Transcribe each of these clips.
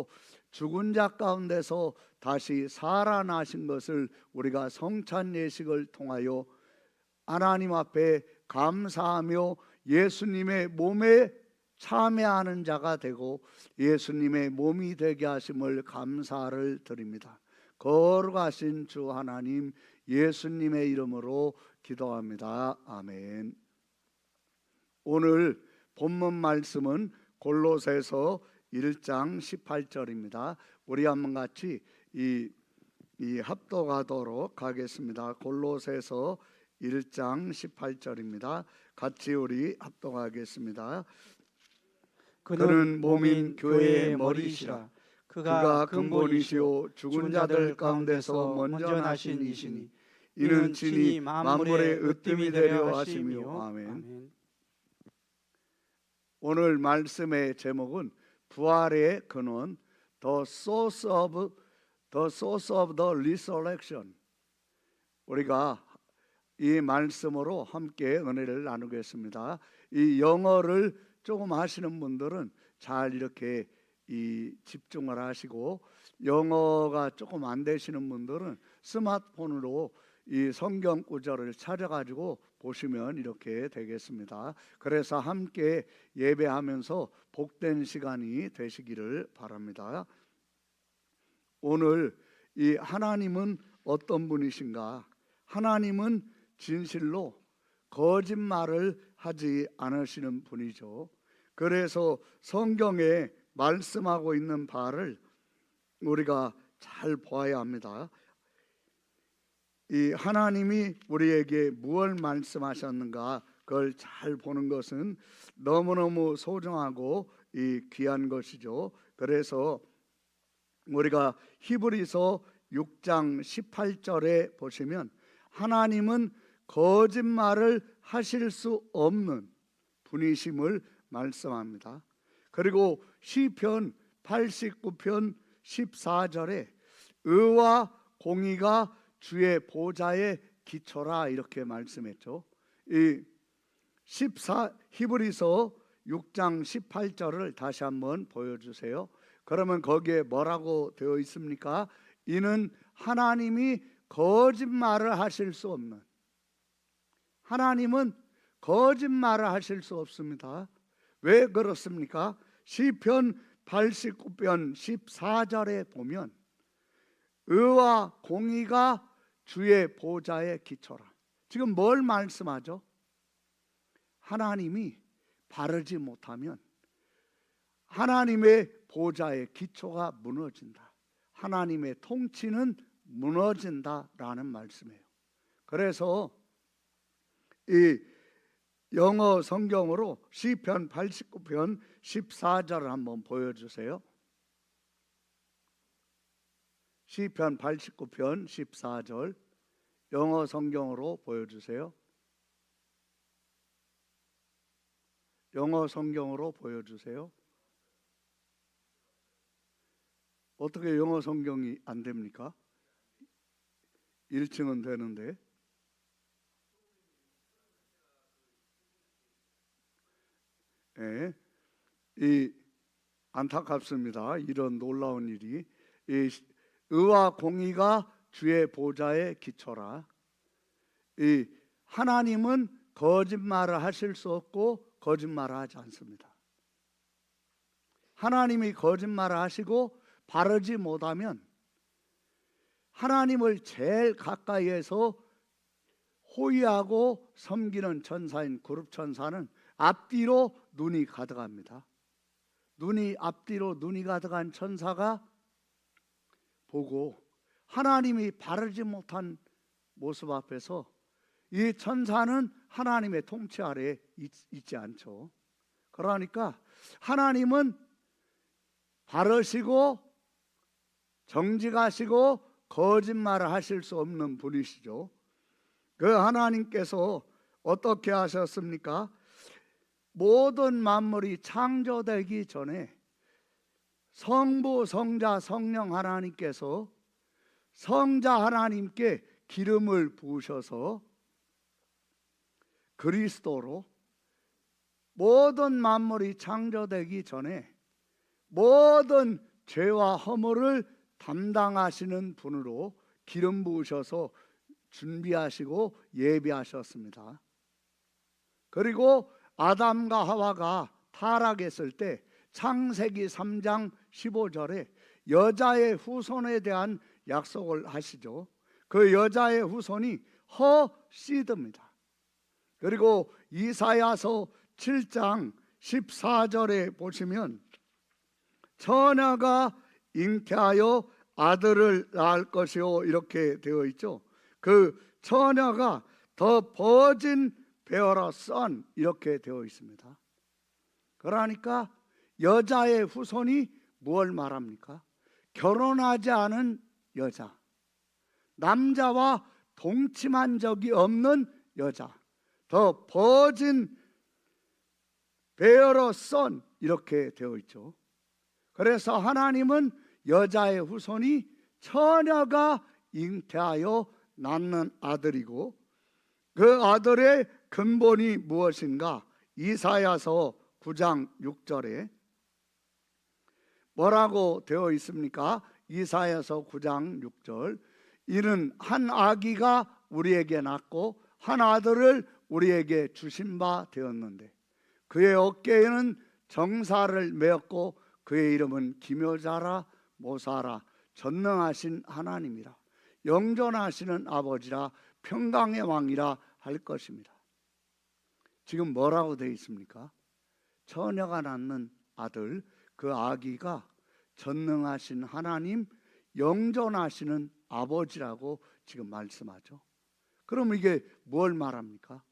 하시고 죽은 자 가운데서 다시 살아나신 것을 우리가 성찬 예식을 통하여 하나님 앞에 감사하며 예수님의 몸에 참여하는 자가 되고 예수님의 몸이 되게 하심을 감사를 드립니다. 거룩하신 주 하나님, 예수님의 이름으로 기도합니다. 아멘. 오늘 본문 말씀은 골로새서 1장 18절입니다. 우리 한번 같이 이 합독하도록 하겠습니다. 골로새서 1장 18절입니다. 같이 우리 합독하겠습니다. 그는 몸인 교회의 머리시라. 그가 근본이시요 죽은 자들 가운데서 먼저 나신 이시니 이는 친히 만물의 으뜸이 되려 하심이요. 아멘. 오늘 말씀의 제목은 부활의 근원, The source of the resurrection. 우리가 이 말씀으로 함께 은혜를 나누겠습니다. 이 영어를 조금 하시는 분들은 잘 이렇게 집중을 하시고, 영어가 조금 안 되시는 분들은 스마트폰으로 이 성경 구절을 찾아가지고 보시면 이렇게 되겠습니다. 그래서 함께 예배하면서 복된 시간이 되시기를 바랍니다. 오늘 이 하나님은 어떤 분이신가? 하나님은 진실로 거짓말을 하지 않으시는 분이죠. 그래서 성경에 말씀하고 있는 바를 우리가 잘 보아야 합니다. 이 하나님이 우리에게 무엇을 말씀하셨는가, 그걸 잘 보는 것은 너무너무 소중하고 귀한 것이죠. 그래서 우리가 히브리서 6장 18절에 보시면 하나님은 거짓말을 하실 수 없는 분이심을 말씀합니다. 그리고 시편 89편 14절에 의와 공의가 주의 보좌의 기초라 이렇게 말씀했죠. 히브리서 6장 18절을 다시 한번 보여주세요. 그러면 거기에 뭐라고 되어 있습니까? 이는 하나님이 거짓말을 하실 수 없는, 하나님은 거짓말을 하실 수 없습니다. 왜 그렇습니까? 시편 89편 14절에 보면 의와 공의가 주의 보좌의 기초라. 지금 뭘 말씀하죠? 하나님이 바르지 못하면 하나님의 보좌의 기초가 무너진다. 하나님의 통치는 무너진다라는 말씀이에요. 그래서 이 영어 성경으로 시편 89편 14절을 한번 보여주세요. 시편 89편 14절 영어 성경으로 보여주세요. 영어 성경으로 보여주세요. 어떻게 영어 성경이 안 됩니까? 1층은 되는데. 예, 안타깝습니다. 이런 놀라운 일이. 의와 공의가 주의 보좌의 기초라. 하나님은 거짓말을 하실 수 없고 거짓말을 하지 않습니다. 하나님이 거짓말을 하시고 바르지 못하면 하나님을 제일 가까이에서 호위하고 섬기는 천사인 그룹천사는 앞뒤로 눈이 가득합니다. 앞뒤로 눈이 가득한 천사가 보고 하나님이 바르지 못한 모습 앞에서 이 천사는 하나님의 통치 아래에 있지 않죠. 그러니까 하나님은 바르시고 정직하시고 거짓말을 하실 수 없는 분이시죠. 그 하나님께서 어떻게 하셨습니까? 모든 만물이 창조되기 전에 성부, 성자, 성령 하나님께서 성자 하나님께 기름을 부으셔서 그리스도로 모든 만물이 창조되기 전에 모든 죄와 허물을 담당하시는 분으로 기름 부으셔서 준비하시고 예비하셨습니다. 그리고 아담과 하와가 타락했을 때 창세기 3장 15절에 여자의 후손에 대한 약속을 하시죠. 그 여자의 후손이 허시드입니다. 그리고 이사야서 7장 14절에 보시면 처녀가 잉태하여 아들을 낳을 것이요 이렇게 되어 있죠. 그 처녀가 더 버진 베어러 선 이렇게 되어 있습니다. 그러니까 여자의 후손이 무엇을 말합니까? 결혼하지 않은 여자, 남자와 동침한 적이 없는 여자, 더 버진 베어러 선 이렇게 되어 있죠. 그래서 하나님은 여자의 후손이 처녀가 잉태하여 낳는 아들이고 그 아들의 근본이 무엇인가? 이사야서 9장 6절에 뭐라고 되어 있습니까? 이사야서 9장 6절 이는 한 아기가 우리에게 낳고 한 아들을 우리에게 주신 바 되었는데 그의 어깨에는 정사를 메었고 그의 이름은 기묘자라 모사라 전능하신 하나님이라 영존하시는 아버지라 평강의 왕이라 할 것입니다. 지금 뭐라고 되어 있습니까? 처녀가 낳는 아들, 그 아기가 전능하신 하나님, 영존하시는 아버지라고 지금 말씀하죠. 그럼 이게 뭘 말합니까?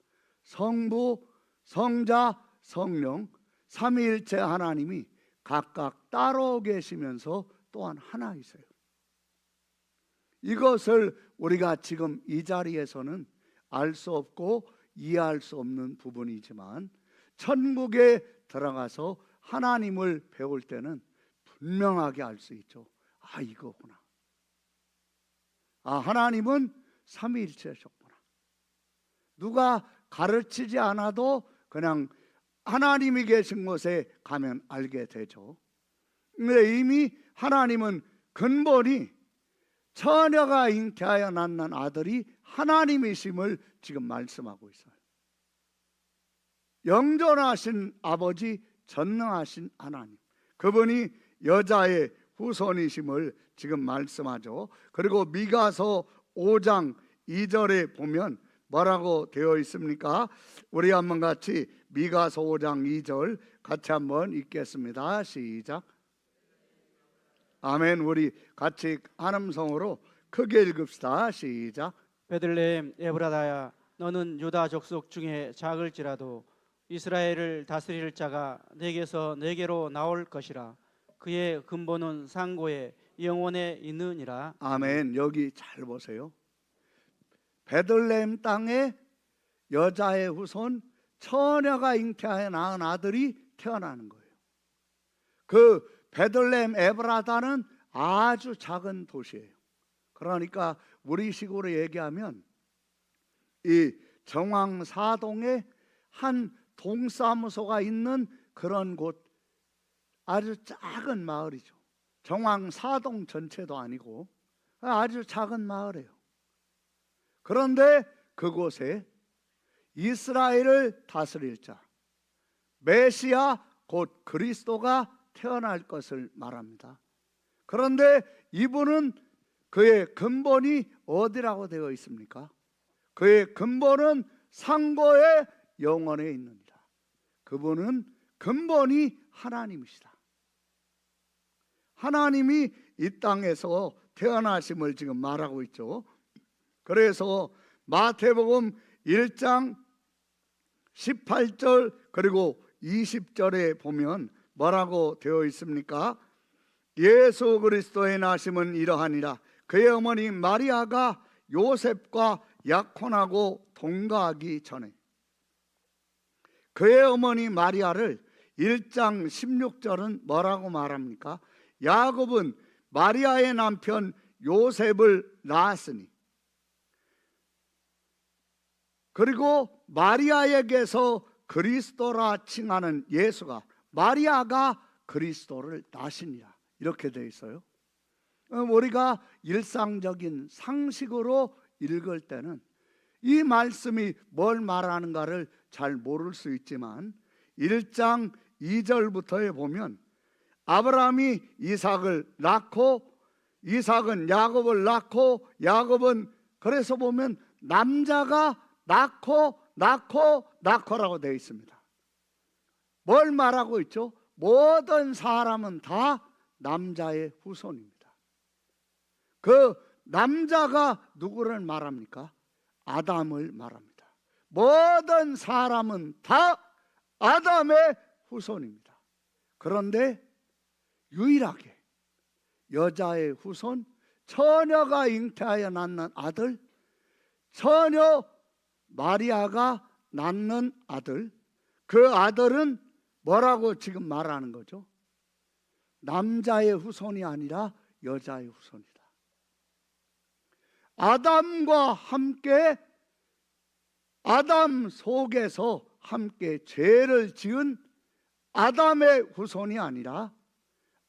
성부, 성자, 성령 삼위일체 하나님이 각각 따로 계시면서 또한 하나이세요. 이것을 우리가 지금 이 자리에서는 알 수 없고 이해할 수 없는 부분이지만 천국에 들어가서 하나님을 배울 때는 분명하게 알 수 있죠. 아, 이거구나. 아, 하나님은 삼위일체셨구나. 누가 가르치지 않아도 그냥 하나님이 계신 곳에 가면 알게 되죠. 근데 이미 하나님은 근본이 처녀가 잉태하여 낳는 아들이 하나님이심을 지금 말씀하고 있어요. 영존하신 아버지, 전능하신 하나님, 그분이 여자의 후손이심을 지금 말씀하죠. 그리고 미가서 5장 2절에 보면 뭐라고 되어 있습니까? 우리 한번 같이 미가서 5장 2절 같이 한번 읽겠습니다. 시작. 아멘. 우리 같이 한음성으로 크게 읽읍시다. 시작. 베들레헴 에브라다야, 너는 유다 족속 중에 작을지라도 이스라엘을 다스릴 자가 내게서 내게로 나올 것이라. 그의 근본은 상고에 영원에 있느니라. 아멘. 여기 잘 보세요. 베들레헴 땅에 여자의 후손 처녀가 잉태하여 낳은 아들이 태어나는 거예요. 그 베들레헴 에브라다는 아주 작은 도시예요. 그러니까 우리식으로 얘기하면 이 정왕사동에 한 동사무소가 있는 그런 곳, 아주 작은 마을이죠. 정왕사동 전체도 아니고 아주 작은 마을이에요. 그런데 그곳에 이스라엘을 다스릴 자, 메시아 곧 그리스도가 태어날 것을 말합니다. 그런데 이분은 그의 근본이 어디라고 되어 있습니까? 그의 근본은 상고의 영원에 있느니라. 그분은 근본이 하나님이시다. 하나님이 이 땅에서 태어나심을 지금 말하고 있죠. 그래서 마태복음 1장 18절 그리고 20절에 보면 뭐라고 되어 있습니까? 예수 그리스도의 나심은 이러하니라. 그의 어머니 마리아가 요셉과 약혼하고 동거하기 전에, 그의 어머니 마리아를 1장 16절은 뭐라고 말합니까? 야곱은 마리아의 남편 요셉을 낳았으니, 그리고 마리아에게서 그리스도라 칭하는 예수가, 마리아가 그리스도를 낳으시니라. 이렇게 돼 있어요. 우리가 일상적인 상식으로 읽을 때는 이 말씀이 뭘 말하는가를 잘 모를 수 있지만 1장 2절부터에 보면 아브라함이 이삭을 낳고 이삭은 야곱을 낳고 야곱은 그래서 보면 남자가 낳고라고 되어 있습니다. 뭘 말하고 있죠? 모든 사람은 다 남자의 후손입니다. 그 남자가 누구를 말합니까? 아담을 말합니다. 모든 사람은 다 아담의 후손입니다. 그런데 유일하게 여자의 후손, 처녀가 잉태하여 낳는 아들, 처녀 마리아가 낳는 아들, 그 아들은 뭐라고 지금 말하는 거죠? 남자의 후손이 아니라 여자의 후손이다. 아담과 함께 아담 속에서 함께 죄를 지은 아담의 후손이 아니라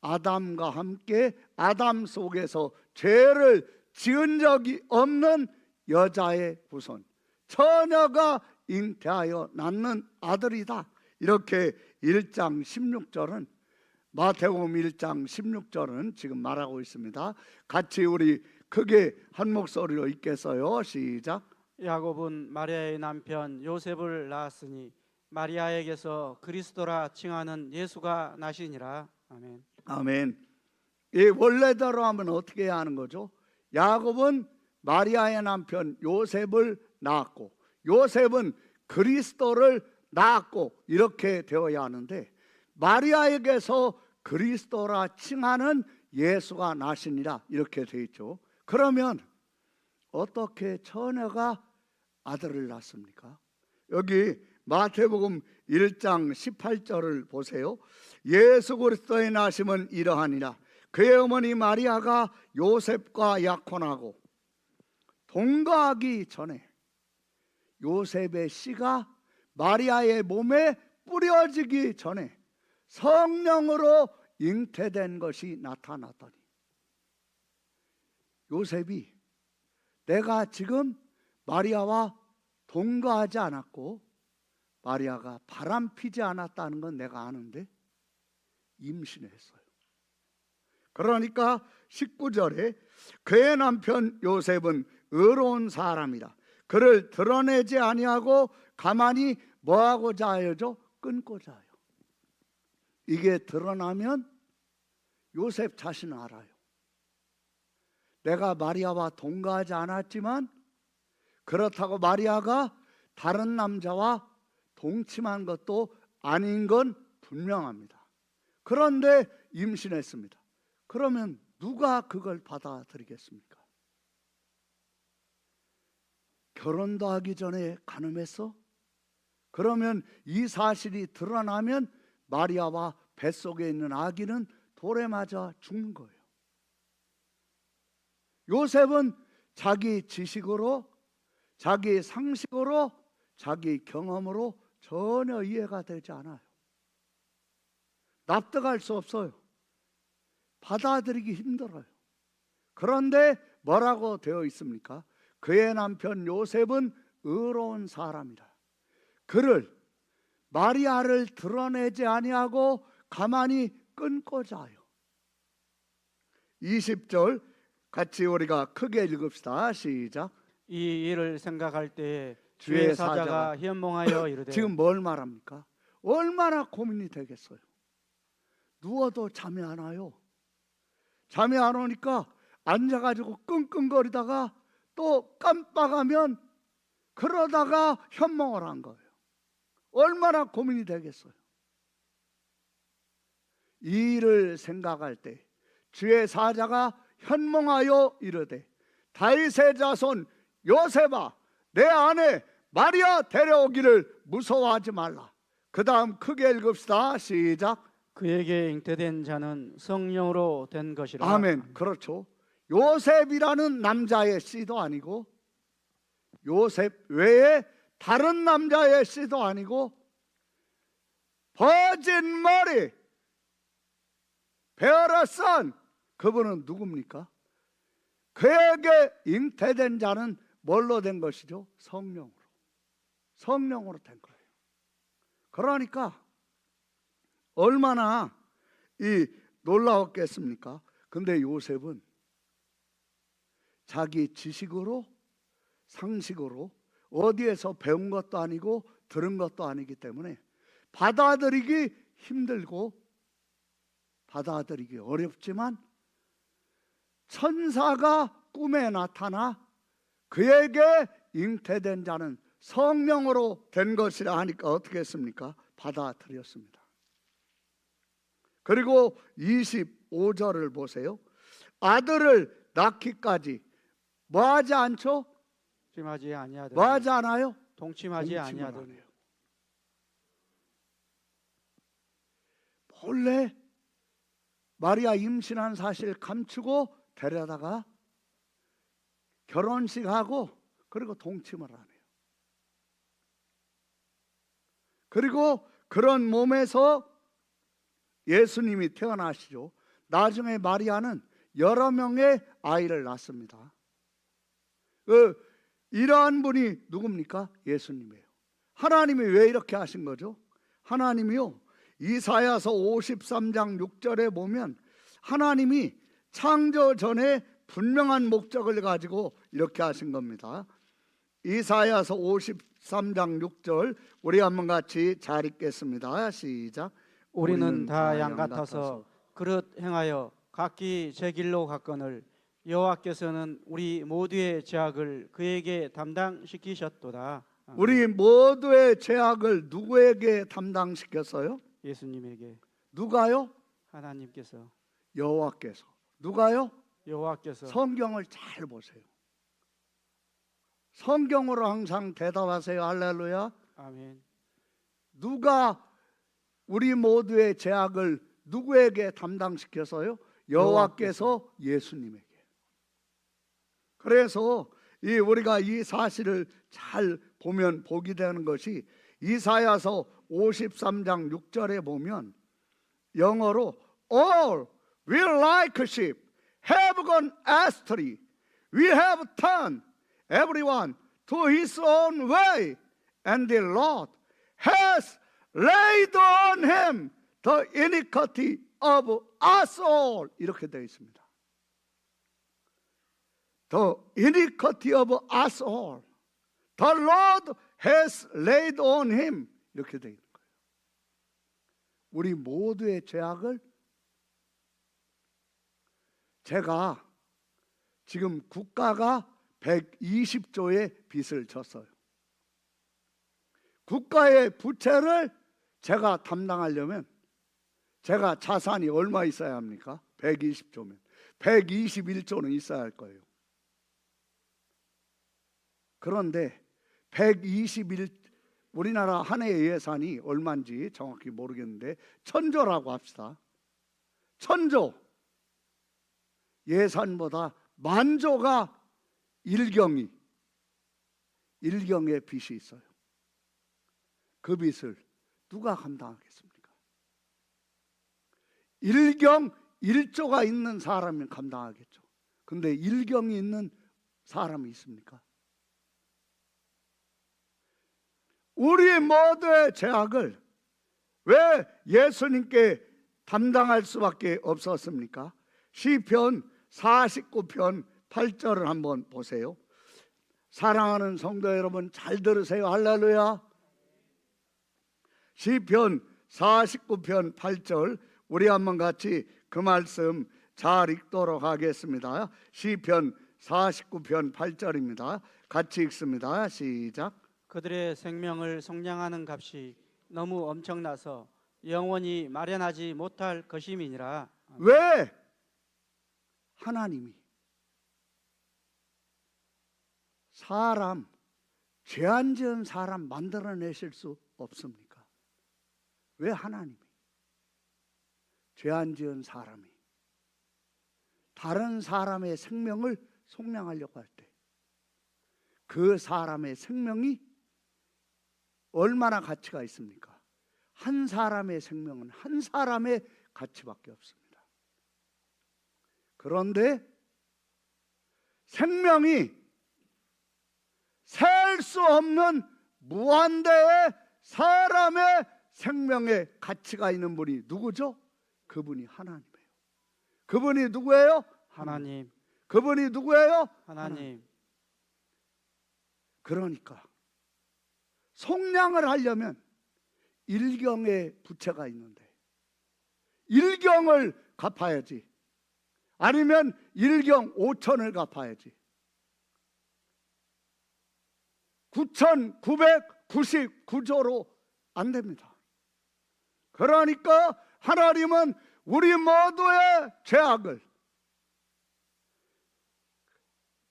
아담과 함께 아담 속에서 죄를 지은 적이 없는 여자의 후손, 처녀가 잉태하여 낳는 아들이다. 이렇게 1장 16절은 마태복음 1장 16절은 지금 말하고 있습니다. 같이 우리 크게 한 목소리로 읽겠어요. 시작. 야곱은 마리아의 남편 요셉을 낳았으니 마리아에게서 그리스도라 칭하는 예수가 나시니라. 아멘. 아멘. 이 원래대로 하면 어떻게 해야 하는 거죠? 야곱은 마리아의 남편 요셉을 낳았고 요셉은 그리스도를 낳았고 이렇게 되어야 하는데 마리아에게서 그리스도라 칭하는 예수가 나시니라 이렇게 되어 있죠. 그러면 어떻게 처녀가 아들을 낳습니까? 여기 마태복음 1장 18절을 보세요. 예수 그리스도의 나심은 이러하니라. 그의 어머니 마리아가 요셉과 약혼하고 동거하기 전에 요셉의 씨가 마리아의 몸에 뿌려지기 전에 성령으로 잉태된 것이 나타났더니 요셉이 내가 지금 마리아와 동거하지 않았고 마리아가 바람피지 않았다는 건 내가 아는데 임신했어요. 그러니까 19절에 그의 남편 요셉은 의로운 사람이라 그를 드러내지 아니하고 가만히 뭐하고자 하여죠? 끊고자 하여. 이게 드러나면 요셉 자신은 알아요. 내가 마리아와 동거하지 않았지만 그렇다고 마리아가 다른 남자와 동침한 것도 아닌 건 분명합니다. 그런데 임신했습니다. 그러면 누가 그걸 받아들이겠습니까? 결혼도 하기 전에 간음했어? 그러면 이 사실이 드러나면 마리아와 뱃속에 있는 아기는 돌에 맞아 죽는 거예요. 요셉은 자기 지식으로, 자기 상식으로, 자기 경험으로 전혀 이해가 되지 않아요. 납득할 수 없어요. 받아들이기 힘들어요. 그런데 뭐라고 되어 있습니까? 그의 남편 요셉은 의로운 사람이라. 그를 마리아를 드러내지 아니하고 가만히 끊고자 하여. 20절 같이 우리가 크게 읽읍시다. 시작. 이 일을 생각할 때에 주의 사자가 현몽하여 이르되. 지금 뭘 말합니까? 얼마나 고민이 되겠어요. 누워도 잠이 안 와요. 잠이 안 오니까 앉아가지고 끙끙거리다가 또 깜빡하면 그러다가 현몽을 한 거예요. 얼마나 고민이 되겠어요. 이 일을 생각할 때 주의 사자가 현몽하여 이르되 다윗의 자손 요셉아 내 아내 마리아 데려오기를 무서워하지 말라. 그 다음 크게 읽읍시다. 시작. 그에게 잉태된 자는 성령으로 된 것이라. 아멘. 그렇죠. 요셉이라는 남자의 씨도 아니고 요셉 외에 다른 남자의 씨도 아니고 버진 머리 bear a son. 그분은 누굽니까? 그에게 잉태된 자는 뭘로 된 것이죠? 성령으로. 성령으로 된 거예요. 그러니까 얼마나 이 놀라웠겠습니까? 근데 요셉은 자기 지식으로, 상식으로, 어디에서 배운 것도 아니고 들은 것도 아니기 때문에 받아들이기 힘들고 받아들이기 어렵지만, 천사가 꿈에 나타나 그에게 잉태된 자는 성령으로 된 것이라 하니까 어떻게 했습니까? 받아들였습니다. 그리고 25절을 보세요. 아들을 낳기까지 뭐하지 않죠? 동침하지 아니하더니. 뭐하지 않아요? 동침하지 아니하더니. 몰래 마리아 임신한 사실 감추고 데려다가 결혼식하고 그리고 동침을 안 해요. 그리고 그런 몸에서 예수님이 태어나시죠. 나중에 마리아는 여러 명의 아이를 낳습니다. 이러한 분이 누굽니까? 예수님이에요. 하나님이 왜 이렇게 하신 거죠? 하나님이요, 이사야서 53장 6절에 보면 하나님이 창조 전에 분명한 목적을 가지고 이렇게 하신 겁니다. 이사야서 53장 6절 우리 한번 같이 잘 읽겠습니다. 시작. 우리는 다 양 같아서 그릇 행하여 각기 제 길로 갔거늘 여호와께서는 우리 모두의 죄악을 그에게 담당시키셨도다. 우리 모두의 죄악을 누구에게 담당시켰어요? 예수님에게. 누가요? 하나님께서. 여호와께서. 누가요? 여호와께서. 성경을 잘 보세요. 성경으로 항상 대답하세요. 할렐루야. 아멘. 누가 우리 모두의 죄악을 누구에게 담당시켜서요? 여호와께서 예수님에게. 그래서 우리가 이 사실을 잘 보면 복이 되는 것이 이사야서 53장 6절에 보면 영어로 All will like sheep have gone astray. We have turned everyone to his own way, and the Lord has laid on him the iniquity of us all. 이렇게 되어 있습니다. The iniquity of us all. The Lord has laid on him. 이렇게 되어 있는 거예요. 우리 모두의 죄악을 제가 지금 국가가 120조의 빚을 졌어요. 국가의 부채를 제가 담당하려면 제가 자산이 얼마 있어야 합니까? 120조면 121조는 있어야 할 거예요. 그런데 121 우리나라 한 해 예산이 얼마인지 정확히 모르겠는데 1000조라고 합시다. 1000조 예산보다 10,000조가 일경의 빚이 있어요. 그 빚을 누가 감당하겠습니까? 일경 1조가 있는 사람이 감당하겠죠. 근데 일경이 있는 사람이 있습니까? 우리 모두의 죄악을 왜 예수님께 담당할 수밖에 없었습니까? 시편 49편 8절을 한번 보세요. 사랑하는 성도 여러분 잘 들으세요. 할렐루야. 시편 49편 8절 우리 한번 같이 그 말씀 잘 읽도록 하겠습니다. 시편 49편 8절입니다. 같이 읽습니다. 시작. 그들의 생명을 속량하는 값이 너무 엄청나서 영원히 마련하지 못할 것임이니라. 왜 하나님이 사람, 죄 안 지은 사람 만들어내실 수 없습니까? 왜 하나님이 죄 안 지은 사람이 다른 사람의 생명을 속량하려고 할 때 그 사람의 생명이 얼마나 가치가 있습니까? 한 사람의 생명은 한 사람의 가치밖에 없습니다. 그런데 생명이 셀 수 없는 무한대의 사람의 생명에 가치가 있는 분이 누구죠? 그분이 하나님이에요. 그분이 누구예요? 하나님. 그분이 누구예요? 하나님. 그러니까 속량을 하려면 일경의 부채가 있는데 일경을 갚아야지. 아니면 일경 5천을 갚아야지. 9,999조로 안 됩니다. 그러니까 하나님은 우리 모두의 죄악을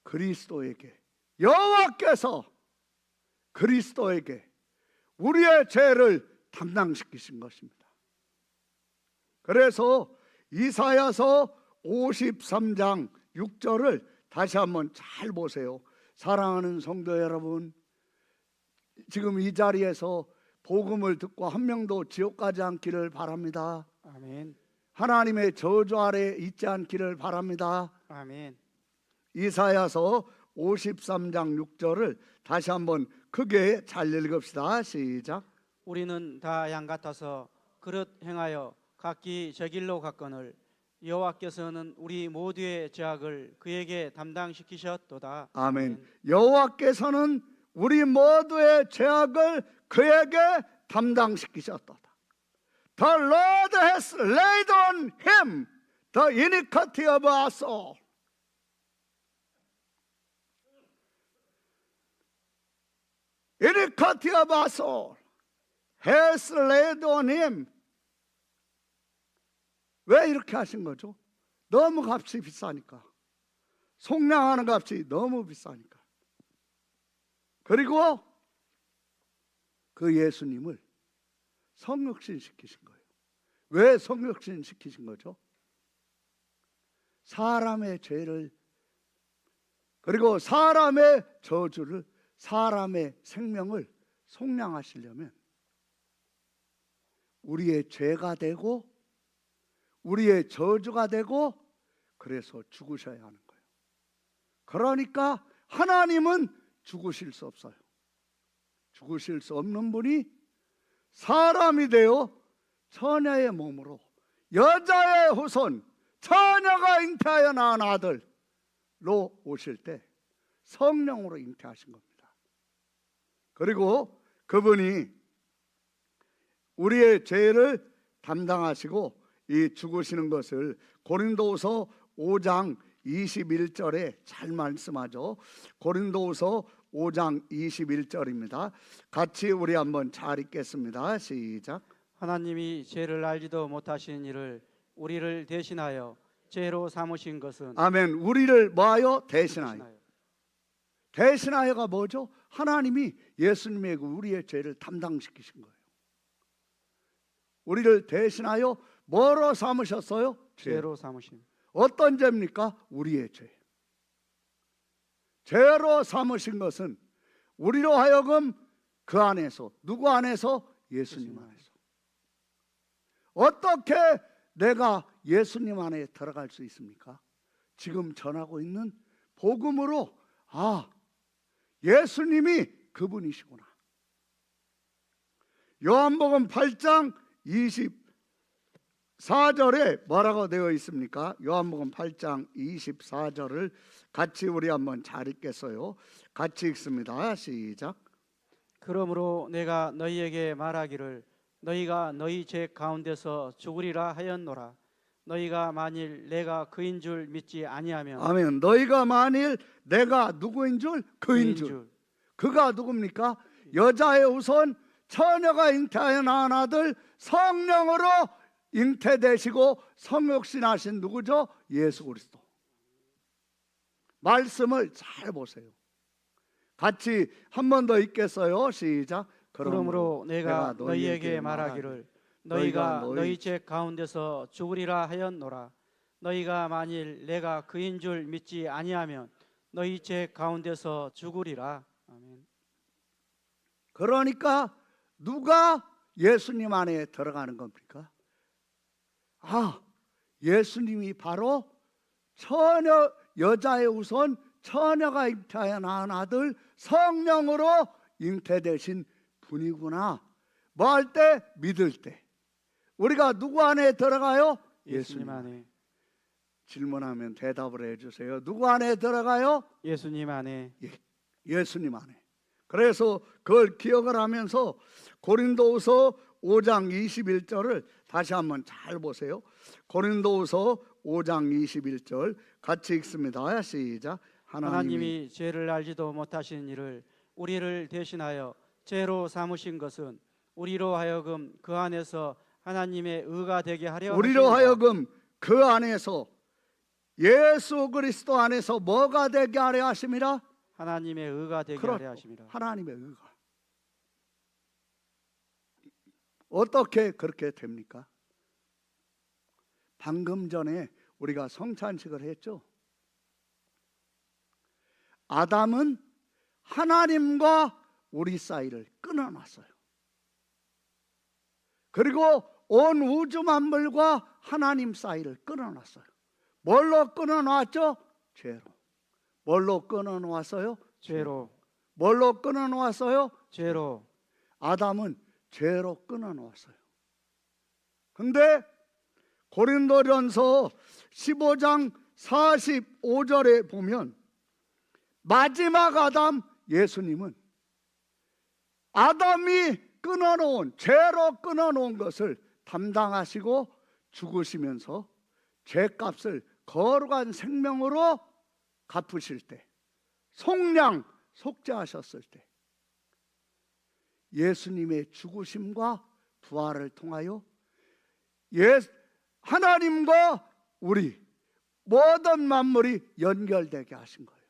그리스도에게, 여호와께서 그리스도에게 우리의 죄를 담당시키신 것입니다. 그래서 이사야서 53장 6절을 다시 한번 잘 보세요. 사랑하는 성도 여러분, 지금 이 자리에서 복음을 듣고 한 명도 지옥 가지 않기를 바랍니다. 아멘. 하나님의 저주 아래 있지 않기를 바랍니다. 아멘. 이사야서 53장 6절을 다시 한번 크게 잘 읽읍시다. 시작. 우리는 다 양 같아서 그릇 행하여 각기 저 길로 갔거늘 여호와께서는 우리 모두의 죄악을 그에게 담당시키셨도다. 아멘. 여호와께서는 우리 모두의 죄악을 그에게 담당시키셨도다. The Lord has laid on him the iniquity of us all. Iniquity of us all has laid on him. 왜 이렇게 하신 거죠? 너무 값이 비싸니까. 속량하는 값이 너무 비싸니까. 그리고 그 예수님을 성육신 시키신 거예요. 왜 성육신 시키신 거죠? 사람의 죄를, 그리고 사람의 저주를, 사람의 생명을 속량하시려면 우리의 죄가 되고 우리의 저주가 되고 그래서 죽으셔야 하는 거예요. 그러니까 하나님은 죽으실 수 없어요. 죽으실 수 없는 분이 사람이 되어 처녀의 몸으로 여자의 후손, 처녀가 잉태하여 낳은 아들로 오실 때 성령으로 잉태하신 겁니다. 그리고 그분이 우리의 죄를 담당하시고 이 죽으시는 것을 고린도후서 5장 21절에 잘 말씀하죠. 고린도후서 5장 21절입니다. 같이 우리 한번 잘 읽겠습니다. 시작. 하나님이 죄를 알지도 못하신 이를 우리를 대신하여 죄로 삼으신 것은 아멘. 우리를 뭐하여? 대신하여. 대신하여가 뭐죠? 하나님이 예수님에게 우리의 죄를 담당시키신 거예요. 우리를 대신하여 뭐로 삼으셨어요? 죄로 삼으심. 어떤 죄입니까? 우리의 죄. 죄로 삼으신 것은 우리로 하여금 그 안에서, 누구 안에서? 예수님 안에서. 어떻게 내가 예수님 안에 들어갈 수 있습니까? 지금 전하고 있는 복음으로, 아, 예수님이 그분이시구나. 요한복음 8장 24절에 뭐라고 되어 있습니까? 요한복음 8장 24절을 같이 우리 한번 잘 읽겠어요. 같이 읽습니다. 시작. 그러므로 내가 너희에게 말하기를 너희가 너희 죄 가운데서 죽으리라 하였노라. 너희가 만일 내가 그인 줄 믿지 아니하면 아멘. 너희가 만일 내가 누구인 줄? 그인 줄. 그가 누굽니까? 여자의 후손, 처녀가 잉태하여 낳은 아들, 성령으로 잉태되시고 성육신하신 누구죠? 예수 그리스도. 말씀을 잘 보세요. 같이 한 번 더 읽겠어요. 시작. 그러므로 내가 너희에게 말하기를 너희가 너희 죄 가운데서 죽으리라 하였노라. 너희가 만일 내가 그인 줄 믿지 아니하면 너희 죄 가운데서 죽으리라. 아멘. 그러니까 누가 예수님 안에 들어가는 겁니까? 아, 예수님이 바로 처녀 여자의 우선 처녀가 잉태하여 낳은 아들 성령으로 잉태되신 분이구나. 뭐 할 때? 믿을 때. 우리가 누구 안에 들어가요? 예수님 안에. 질문하면 대답을 해주세요. 누구 안에 들어가요? 예수님 안에. 예수님 안에. 그래서 그걸 기억을 하면서 고린도후서 5장 21절을 다시 한번 잘 보세요. 고린도후서 5장 21절 같이 읽습니다. 시작. 하나님이 죄를 알지도 못하신 이를 우리를 대신하여 죄로 삼으신 것은 우리로 하여금 그 안에서 하나님의 의가 되게 하려 우리로 하심이라. 하여금 그 안에서 예수 그리스도 안에서 뭐가 되게 하려 하심이라? 하나님의 의가 되게 그렇죠. 하려 하심이라. 하나님의 의가. 어떻게 그렇게 됩니까? 방금 전에 우리가 성찬식을 했죠. 아담은 하나님과 우리 사이를 끊어놨어요. 그리고 온 우주 만물과 하나님 사이를 끊어놨어요. 뭘로 끊어놨죠? 죄로. 뭘로 끊어놓았어요? 죄로. 뭘로 끊어놓았어요? 죄로. 아담은 죄로 끊어놓았어요. 근데 고린도전서 15장 45절에 보면 마지막 아담 예수님은 아담이 끊어놓은 죄로 끊어놓은 것을 담당하시고 죽으시면서 죄값을 거룩한 생명으로 갚으실 때, 속량 속죄하셨을 때 예수님의 죽으심과 부활을 통하여 하나님과 우리 모든 만물이 연결되게 하신 거예요.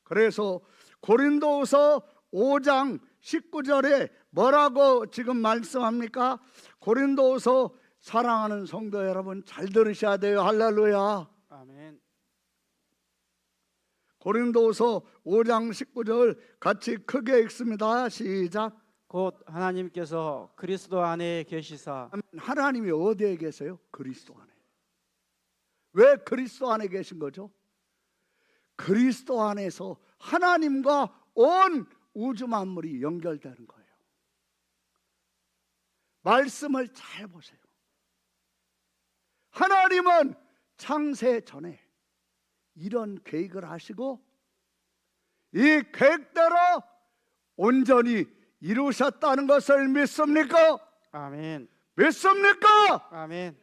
그래서 고린도후서 5장 19절에 뭐라고 지금 말씀합니까? 고린도후서 사랑하는 성도 여러분 잘 들으셔야 돼요. 할렐루야. 아멘. 고린도후서 5장 19절 같이 크게 읽습니다. 시작. 곧 하나님께서 그리스도 안에 계시사. 하나님이 어디에 계세요? 그리스도 안에. 왜 그리스도 안에 계신 거죠? 그리스도 안에서 하나님과 온 우주 만물이 연결되는 거예요. 말씀을 잘 보세요. 하나님은 창세 전에 이런 계획을 하시고 이 계획대로 온전히 이루셨다는 것을 믿습니까? 아멘. 믿습니까? 아멘.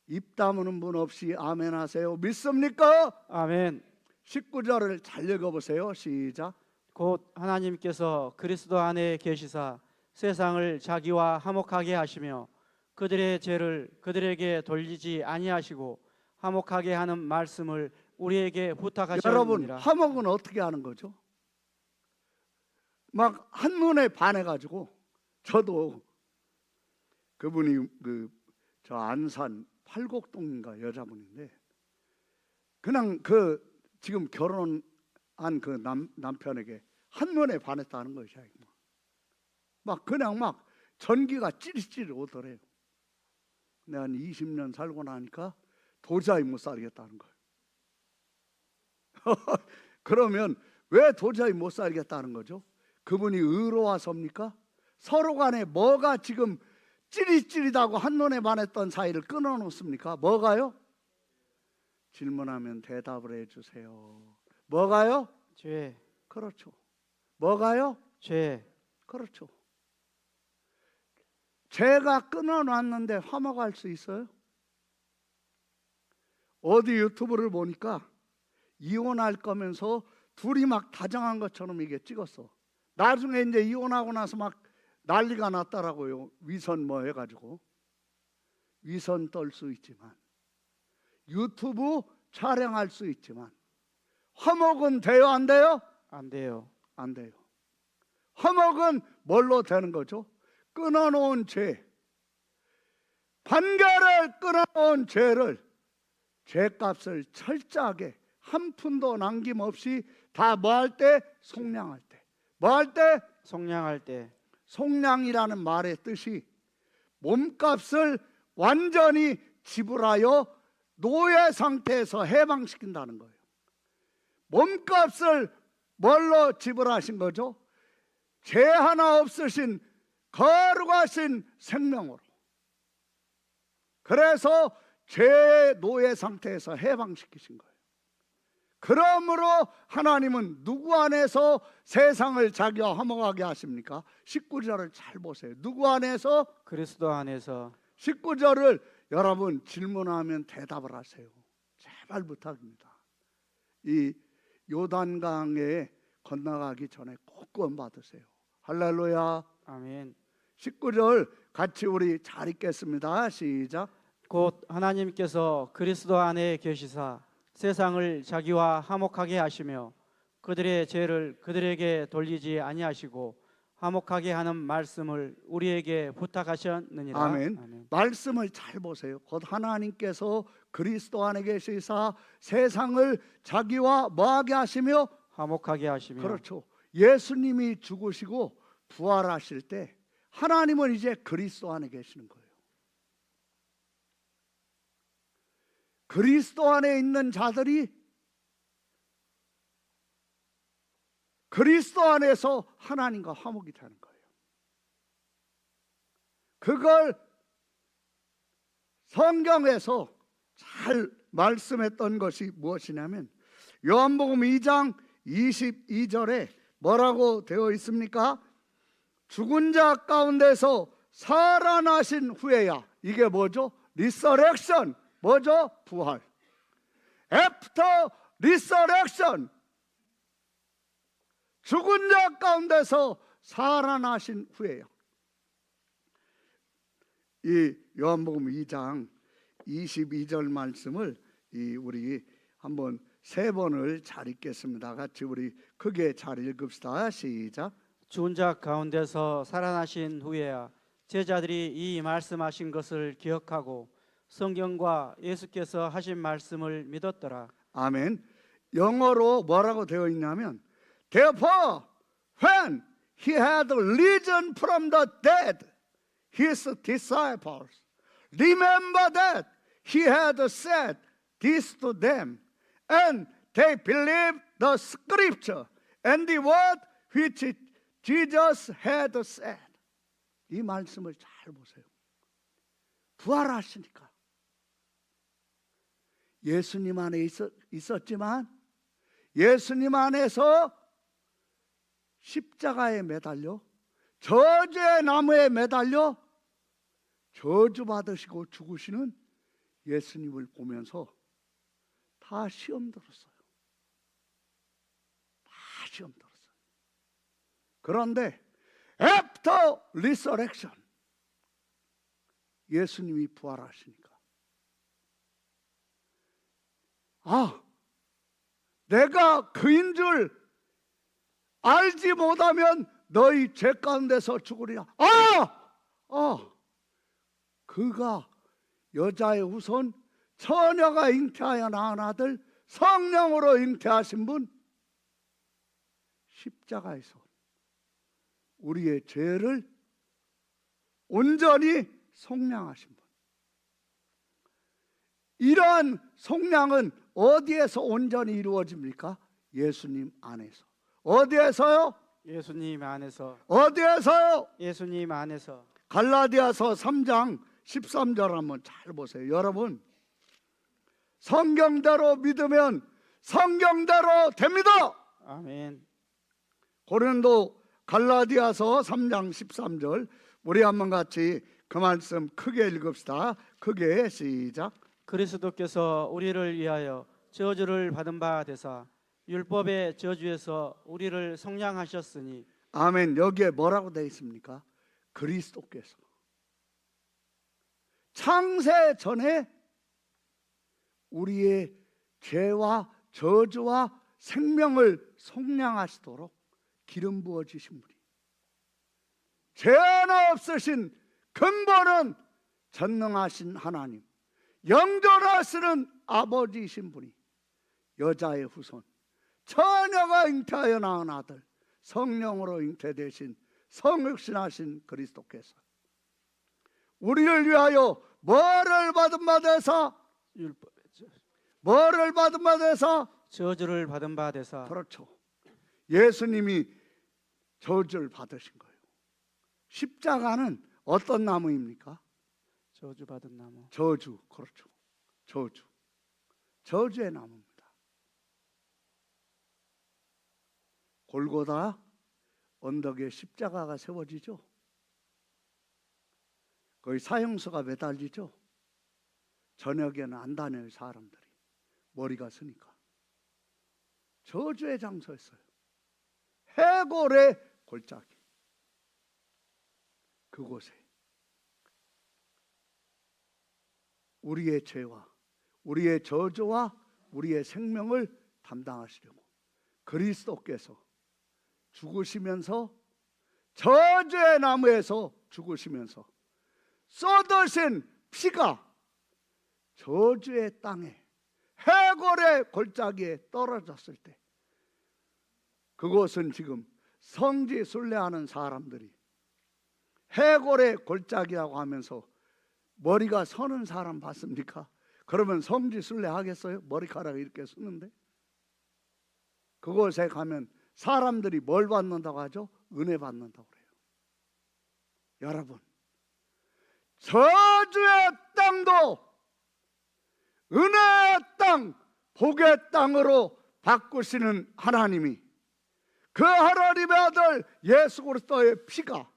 입 다무는 분 없이 아멘 하세요. 믿습니까? 아멘. 19절을 잘 읽어보세요. 시작. 곧 하나님께서 그리스도 안에 계시사 세상을 자기와 화목하게 하시며 그들의 죄를 그들에게 돌리지 아니하시고 화목하게 하는 말씀을 우리에게 부탁하셨느니라. 여러분, 화목은 어떻게 하는 거죠? 막 한눈에 반해가지고 저도 그분이 저 안산 팔곡동인가 여자분인데 그냥 지금 결혼한 그 남편에게 한눈에 반했다는 것이야. 막 그냥 막 전기가 찌릿찌릿 오더래요. 근데 한 20년 살고 나니까 도저히 못 살겠다는 거예요. 그러면 왜 도저히 못 살겠다는 거죠? 그분이 의로와서입니까? 서로 간에 뭐가 지금 찌릿찌릿하고 한눈에 반했던 사이를 끊어놓습니까? 뭐가요? 질문하면 대답을 해주세요. 뭐가요? 죄. 그렇죠. 뭐가요? 죄. 그렇죠. 죄가 끊어놨는데 화목할 수 있어요? 어디 유튜브를 보니까 이혼할 거면서 둘이 막 다정한 것처럼 이게 찍었어. 나중에 이제 이혼하고 나서 막 난리가 났더라고요. 위선 뭐 해가지고. 위선 떨 수 있지만 유튜브 촬영할 수 있지만 화목은 돼요? 안 돼요? 안 돼요. 안 돼요. 화목은 뭘로 되는 거죠? 끊어놓은 죄, 관계를 끊어놓은 죄를 죄값을 철저하게 한 푼도 남김없이 다 뭐 할 때? 속량할 때. 뭐 할 때? 속량할 때. 속량이라는 말의 뜻이 몸값을 완전히 지불하여 노예 상태에서 해방시킨다는 거예요. 몸값을 뭘로 지불하신 거죠? 죄 하나 없으신 거룩하신 생명으로. 그래서 죄의 노예 상태에서 해방시키신 거예요. 그러므로 하나님은 누구 안에서 세상을 자기와 화목하게 하십니까? 19절을 잘 보세요. 누구 안에서? 그리스도 안에서. 19절을 여러분 질문하면 대답을 하세요. 제발 부탁입니다. 이 요단강에 건너가기 전에 꼭 구원 받으세요. 할렐루야. 아멘. 19절 같이 우리 잘 읽겠습니다. 시작. 곧 하나님께서 그리스도 안에 계시사 세상을 자기와 화목하게 하시며 그들의 죄를 그들에게 돌리지 아니하시고 화목하게 하는 말씀을 우리에게 부탁하셨느니라. 아멘. 아멘. 말씀을 잘 보세요. 곧 하나님께서 그리스도 안에 계시사 세상을 자기와 뭐하게 하시며? 화목하게 하시며. 그렇죠. 예수님이 죽으시고 부활하실 때 하나님은 이제 그리스도 안에 계시는 거예요. 그리스도 안에 있는 자들이 그리스도 안에서 하나님과 화목이 되는 거예요. 그걸 성경에서 잘 말씀했던 것이 무엇이냐면 요한복음 2장 22절에 뭐라고 되어 있습니까? 죽은 자 가운데서 살아나신 후에야. 이게 뭐죠? 리서렉션. 뭐죠? 부활. After resurrection. 죽은 자 가운데서 살아나신 후에요. 이 요한복음 2장 22절 말씀을 우리 한번 3번을 잘 읽겠습니다. 같이 우리 크게 잘 읽읍시다. 시작. 죽은 자 가운데서 살아나신 후에야 제자들이 이 말씀하신 것을 기억하고 성경과 예수께서 하신 말씀을 믿었더라. 아멘. 영어로 뭐라고 되어 있냐면 Therefore, when he had risen from the dead, his disciples remember that he had said this to them, and they believed the scripture and the word which Jesus had said. 이 말씀을 잘 보세요. 부활하시니까 예수님 안에 있었지만 예수님 안에서 십자가에 매달려 저주의 나무에 매달려 저주받으시고 죽으시는 예수님을 보면서 다 시험 들었어요. 다 시험 들었어요. 그런데 after resurrection 예수님이 부활하시니까 내가 그인 줄 알지 못하면 너희 죄 가운데서 죽으리라. 그가 여자의 후손 처녀가 잉태하여 낳은 아들 성령으로 잉태하신 분 십자가에서 우리의 죄를 온전히 속량하신 분. 이러한 속량은 어디에서 온전히 이루어집니까? 예수님 안에서. 어디에서요? 예수님 안에서. 어디에서요? 예수님 안에서. 갈라디아서 3장 13절 한번 잘 보세요. 여러분, 성경대로 믿으면 성경대로 됩니다. 아멘. 고린도 갈라디아서 3장 13절 우리 한번 같이 그 말씀 크게 읽읍시다. 크게 시작. 그리스도께서 우리를 위하여 저주를 받은 바 되사 율법의 저주에서 우리를 속량하셨으니. 아멘. 여기에 뭐라고 되어 있습니까? 그리스도께서 창세 전에 우리의 죄와 저주와 생명을 속량하시도록 기름 부어주신 분이, 죄 하나 없으신 근본은 전능하신 하나님, 영존하시는 아버지이신 분이 여자의 후손 처녀가 잉태하여 낳은 아들 성령으로 잉태되신 성육신하신 그리스도께서 우리를 위하여 뭐를 받은 바 되사? 뭐를 받은 바 되사? 저주를 받은 바 되사. 그렇죠. 예수님이 저주를 받으신 거예요. 십자가는 어떤 나무입니까? 저주 받은 나무. 저주, 그렇죠. 저주. 저주의 나무입니다. 골고다 언덕에 십자가가 세워지죠. 거기 사형수가 매달리죠. 저녁에는 안 다녀요, 사람들이. 머리가 쓰니까. 저주의 장소였어요. 해골의 골짜기. 그곳에 우리의 죄와 우리의 저주와 우리의 생명을 담당하시려고 그리스도께서 죽으시면서 저주의 나무에서 죽으시면서 쏟으신 피가 저주의 땅에 해골의 골짜기에 떨어졌을 때 그곳은 지금 성지 순례하는 사람들이 해골의 골짜기라고 하면서 머리가 서는 사람 봤습니까? 그러면 성지 순례 하겠어요? 머리카락이 이렇게 서는데 그곳에 가면 사람들이 뭘 받는다고 하죠? 은혜 받는다고 그래요. 여러분, 저주의 땅도 은혜의 땅, 복의 땅으로 바꾸시는 하나님이 그 하나님의 아들 예수 그리스도의 피가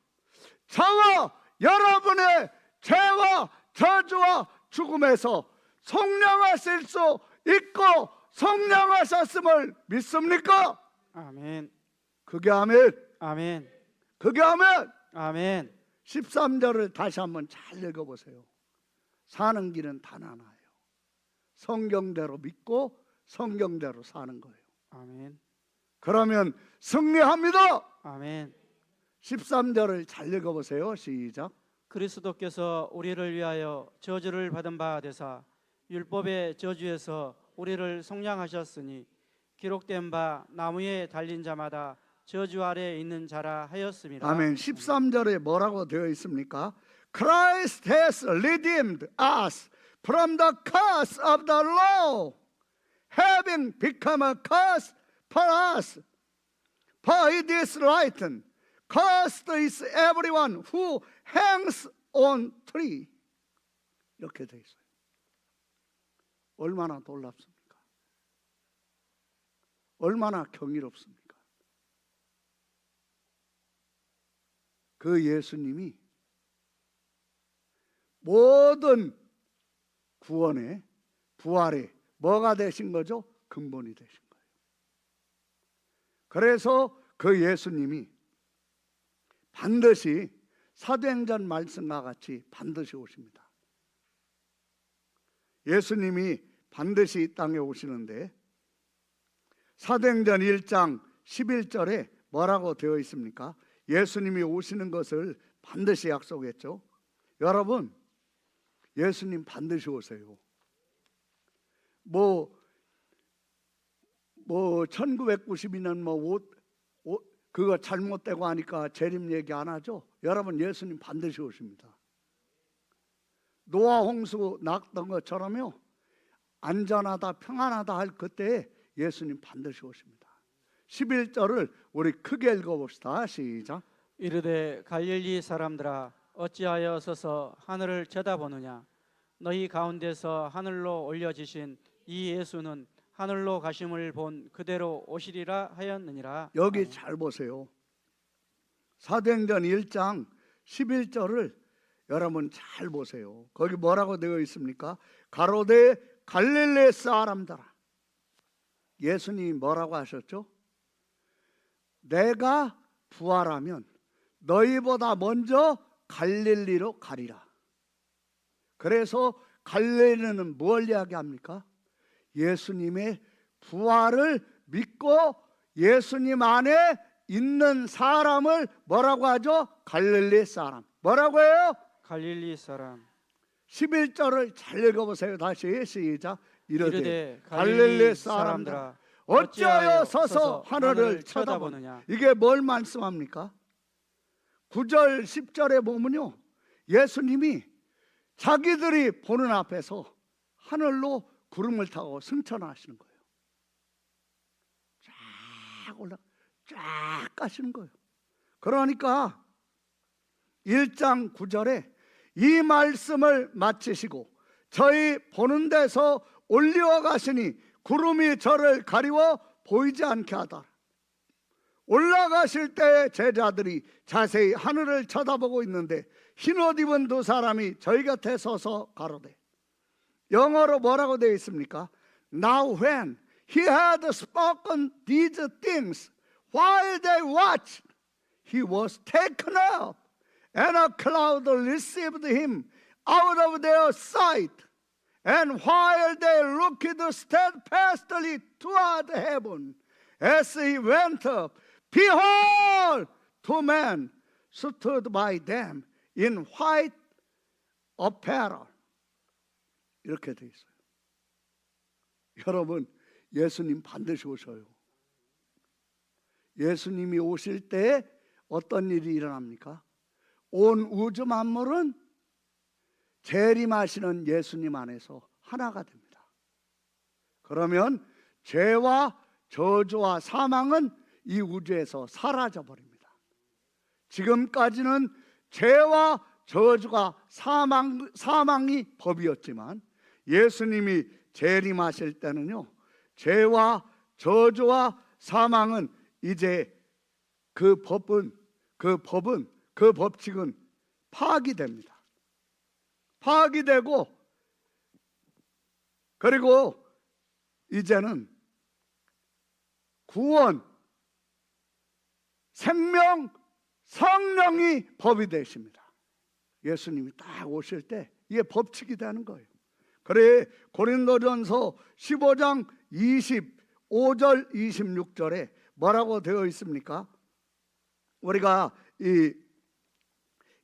저와 여러분의 죄와 저주와 죽음에서 속량하실 수 있고 속량하셨음을 믿습니까? 아멘. 그게 아멘. 아멘. 그게 아멘. 아멘. 13절을 다시 한번 잘 읽어보세요. 사는 길은 단 하나예요. 성경대로 믿고 성경대로 사는 거예요. 아멘. 그러면 승리합니다. 아멘. 13절을 잘 읽어보세요. 시작. 그리스도께서 우리를 위하여 저주를 받은 바 되사 율법의 저주에서 우리를 속량하셨으니 기록된 바 나무에 달린 자마다 저주 아래에 있는 자라 하였습니다. 아멘. 13절에 뭐라고 되어 있습니까? Christ has redeemed us from the curse of the law, having become a curse for us. For it is written, cursed is everyone who hangs on tree. 이렇게 되어 있어요. 얼마나 놀랍습니까? 얼마나 경이롭습니까? 그 예수님이 모든 구원의 부활의 뭐가 되신 거죠? 근본이 되신 거예요. 그래서 그 예수님이 반드시 사도행전 말씀과 같이 반드시 오십니다. 예수님이 반드시 이 땅에 오시는데 사도행전 1장 11절에 뭐라고 되어 있습니까? 예수님이 오시는 것을 반드시 약속했죠. 여러분, 예수님 반드시 오세요. 뭐 1992년 그거 잘못되고 하니까 재림 얘기 안 하죠. 여러분, 예수님 반드시 오십니다. 노아 홍수 났던 것처럼요, 안전하다 평안하다 할 그때에 예수님 반드시 오십니다. 11절을 우리 크게 읽어봅시다. 시작. 이르되 갈릴리 사람들아 어찌하여 서서 하늘을 쳐다보느냐 너희 가운데서 하늘로 올려지신 이 예수는 하늘로 가심을 본 그대로 오시리라 하였느니라. 여기 잘 보세요. 사도행전 1장 11절을 여러분 잘 보세요. 거기 뭐라고 되어 있습니까? 가로되 갈릴리 사람들아. 예수님이 뭐라고 하셨죠? 내가 부활하면 너희보다 먼저 갈릴리로 가리라. 그래서 갈릴리는 뭘 이야기합니까? 예수님의 부활을 믿고 예수님 안에 있는 사람을 뭐라고 하죠? 갈릴리 사람. 뭐라고 해요? 갈릴리 사람. 11절을 잘 읽어보세요. 다시 시작. 이르되 갈릴리 사람들아 어찌하여 서서 하늘을 쳐다보느냐. 이게 뭘 말씀합니까? 9절 10절에 보면요, 예수님이 자기들이 보는 앞에서 하늘로 구름을 타고 승천하시는 거예요. 쫙 올라 쫙 가시는 거예요. 그러니까 1장 9절에 이 말씀을 마치시고 저희 보는 데서 올리어 가시니 구름이 저를 가리워 보이지 않게 하다. 올라가실 때 제자들이 자세히 하늘을 쳐다보고 있는데 흰옷 입은 두 사람이 저희 곁에 서서 가로되. 영어로 뭐라고 되어 있습니까? Now when he had spoken these things, while they watched, he was taken up, and a cloud received him out of their sight. And while they looked steadfastly toward heaven, as he went up, behold, two men stood by them in white apparel. 이렇게 돼 있어요. 여러분, 예수님 반드시 오셔요. 예수님이 오실 때 어떤 일이 일어납니까? 온 우주 만물은 재림하시는 예수님 안에서 하나가 됩니다. 그러면 죄와 저주와 사망은 이 우주에서 사라져 버립니다. 지금까지는 죄와 저주가 사망이 법이었지만 예수님이 재림하실 때는요, 죄와 저주와 사망은 이제 그 법칙은 파기됩니다. 파기되고, 그리고 이제는 구원, 생명, 성령이 법이 되십니다. 예수님이 딱 오실 때 이게 법칙이 되는 거예요. 그래 고린도전서 15장 25절 26절에 뭐라고 되어 있습니까? 우리가 이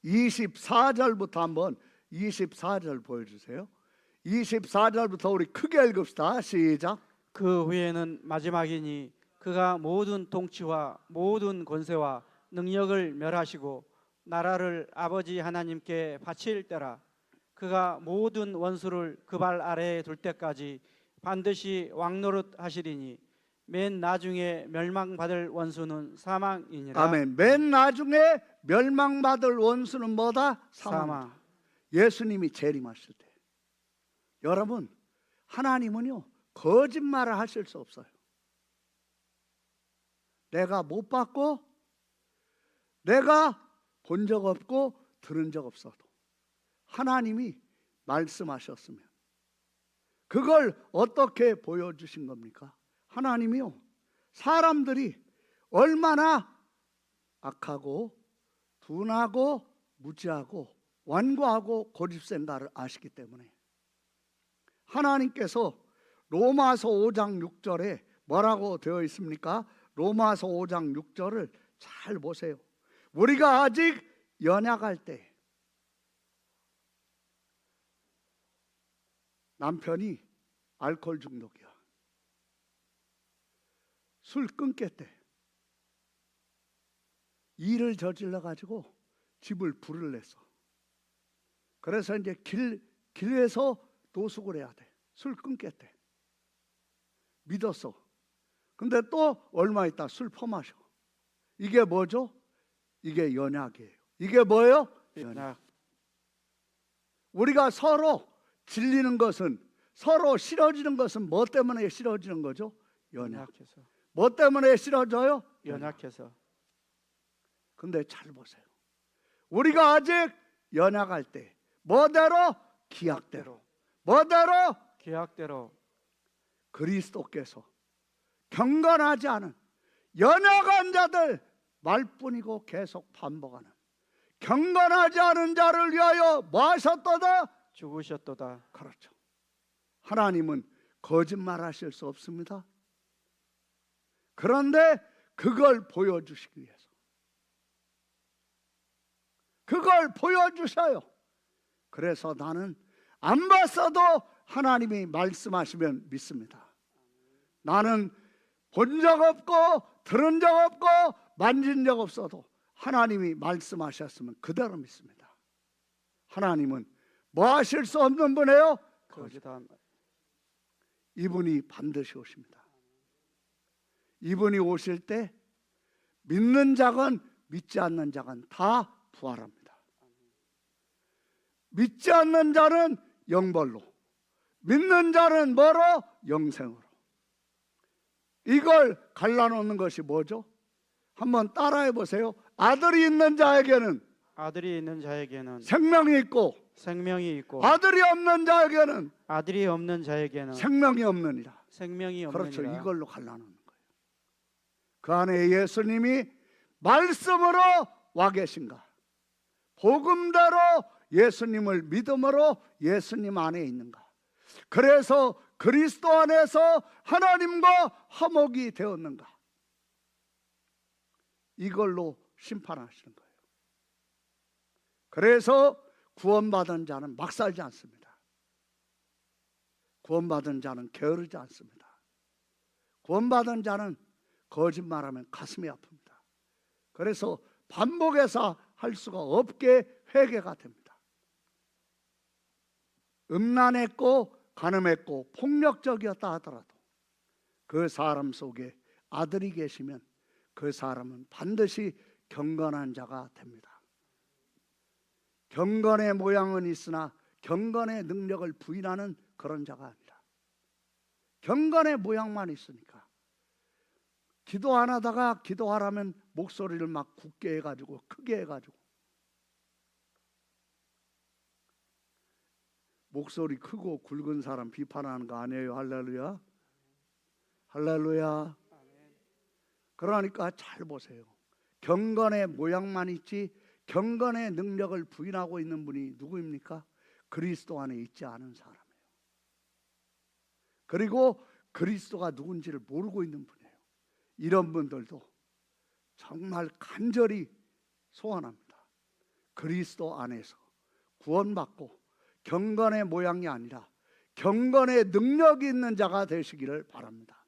24절부터 한번 24절 보여주세요. 24절부터 우리 크게 읽읍시다. 시작. 그 후에는 마지막이니 그가 모든 통치와 모든 권세와 능력을 멸하시고 나라를 아버지 하나님께 바칠 때라. 그가 모든 원수를 그 발 아래에 둘 때까지 반드시 왕노릇 하시리니 맨 나중에 멸망받을 원수는 사망이니라. 아멘. 맨 나중에 멸망받을 원수는 뭐다? 사망. 예수님이 재림하실 때, 여러분, 하나님은요 거짓말을 하실 수 없어요. 내가 못 봤고 내가 본 적 없고 들은 적 없어도 하나님이 말씀하셨으면 그걸 어떻게 보여주신 겁니까? 하나님이요, 사람들이 얼마나 악하고 둔하고 무지하고 완고하고 고집센가를 아시기 때문에 하나님께서 로마서 5장 6절에 뭐라고 되어 있습니까? 로마서 5장 6절을 잘 보세요. 우리가 아직 연약할 때 남편이 알코올 중독이야. 술 끊겠대. 일을 저질러 가지고 집을 불을 냈어. 그래서 이제 길에서 노숙을 해야 돼. 술 끊겠대. 믿었어. 근데 또 얼마 있다 술 퍼마셔. 이게 뭐죠? 이게 연약이에요. 이게 뭐예요? 연약. 우리가 서로 질리는 것은, 서로 싫어지는 것은 뭐 때문에 싫어지는 거죠? 연약해서. 뭐 때문에 싫어져요? 연약해서. 근데 잘 보세요. 우리가 아직 연약할 때 뭐대로? 기약대로. 뭐대로? 기약대로. 그리스도께서 경건하지 않은 연약한 자들, 말뿐이고 계속 반복하는 경건하지 않은 자를 위하여 뭐 하셨도다? 죽으셨도다. 그렇죠. 하나님은 거짓말하실 수 없습니다. 그런데 그걸 보여주시기 위해서, 그걸 보여주셔요. 그래서 나는 안 봤어도 하나님이 말씀하시면 믿습니다. 나는 본 적 없고 들은 적 없고 만진 적 없어도 하나님이 말씀하셨으면 그대로 믿습니다. 하나님은 뭐 하실 수 없는 분이에요? 이분이 반드시 오십니다. 이분이 오실 때 믿는 자건 믿지 않는 자건 다 부활합니다. 믿지 않는 자는 영벌로, 믿는 자는 뭐로? 영생으로. 이걸 갈라놓는 것이 뭐죠? 한번 따라해 보세요. 아들이 있는 자에게는 아들이 있는 자에게는 생명이 있고, 생명이 있고 아들이 없는 자에게는 아들이 없는 자에게는 생명이 없느니라. 생명이 그렇죠. 없느니라. 이걸로 갈라놓는 거예요. 그 안에 예수님이 말씀으로 와 계신가? 복음대로 예수님을 믿음으로 예수님 안에 있는가? 그래서 그리스도 안에서 하나님과 화목이 되었는가? 이걸로 심판하시는 거예요. 그래서 구원받은 자는 막 살지 않습니다. 구원받은 자는 게으르지 않습니다. 구원받은 자는 거짓말하면 가슴이 아픕니다. 그래서 반복해서 할 수가 없게 회개가 됩니다. 음란했고 간음했고 폭력적이었다 하더라도 그 사람 속에 아들이 계시면 그 사람은 반드시 경건한 자가 됩니다. 경건의 모양은 있으나 경건의 능력을 부인하는 그런 자가 아니라 경건의 모양만 있으니까 기도 안 하다가 기도하라면 목소리를 막 굳게 해가지고 크게 해가지고 목소리 크고 굵은 사람 비판하는 거 아니에요. 할렐루야. 할렐루야. 그러니까 잘 보세요. 경건의 모양만 있지 경건의 능력을 부인하고 있는 분이 누구입니까? 그리스도 안에 있지 않은 사람이에요. 그리고 그리스도가 누군지를 모르고 있는 분이에요. 이런 분들도 정말 간절히 소원합니다. 그리스도 안에서 구원받고 경건의 모양이 아니라 경건의 능력이 있는 자가 되시기를 바랍니다.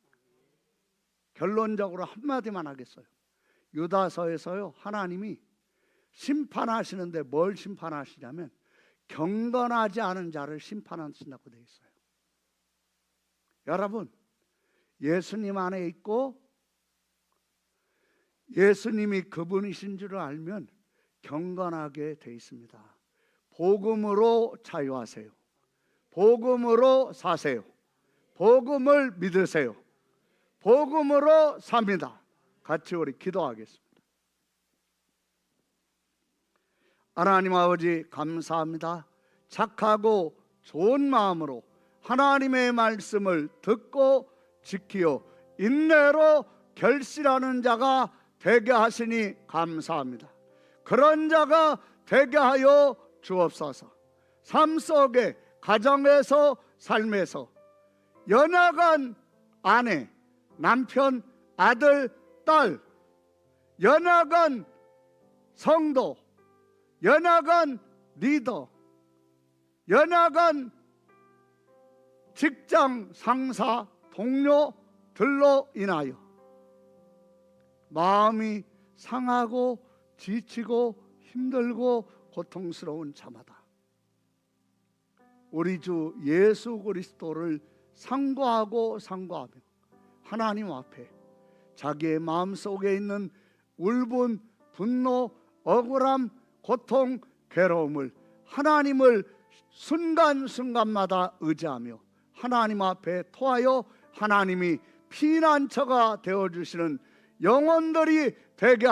결론적으로 한마디만 하겠어요. 유다서에서요, 하나님이 심판하시는데 뭘 심판하시냐면 경건하지 않은 자를 심판하신다고 되어 있어요. 여러분, 예수님 안에 있고 예수님이 그분이신 줄 알면 경건하게 되어 있습니다. 복음으로 자유하세요. 복음으로 사세요. 복음을 믿으세요. 복음으로 삽니다. 같이 우리 기도하겠습니다. 하나님 아버지 감사합니다. 착하고 좋은 마음으로 하나님의 말씀을 듣고 지키어 인내로 결실하는 자가 되게 하시니 감사합니다. 그런 자가 되게 하여 주옵소서. 삶 속에 가정에서 삶에서 연약한 아내, 남편, 아들, 딸, 연약한 성도, 연약한 리더, 연약한 직장 상사, 동료들로 인하여 마음이 상하고 지치고 힘들고 고통스러운 자마다 우리 주 예수 그리스도를 상고하고 상고하며 하나님 앞에 자기의 마음속에 있는 울분, 분노, 억울함, 고통, 괴로움을 하나님을 순간순간마다 의지하며 하나님 앞에 토하여 하나님이 피난처가 되어주시는 영혼들이 되게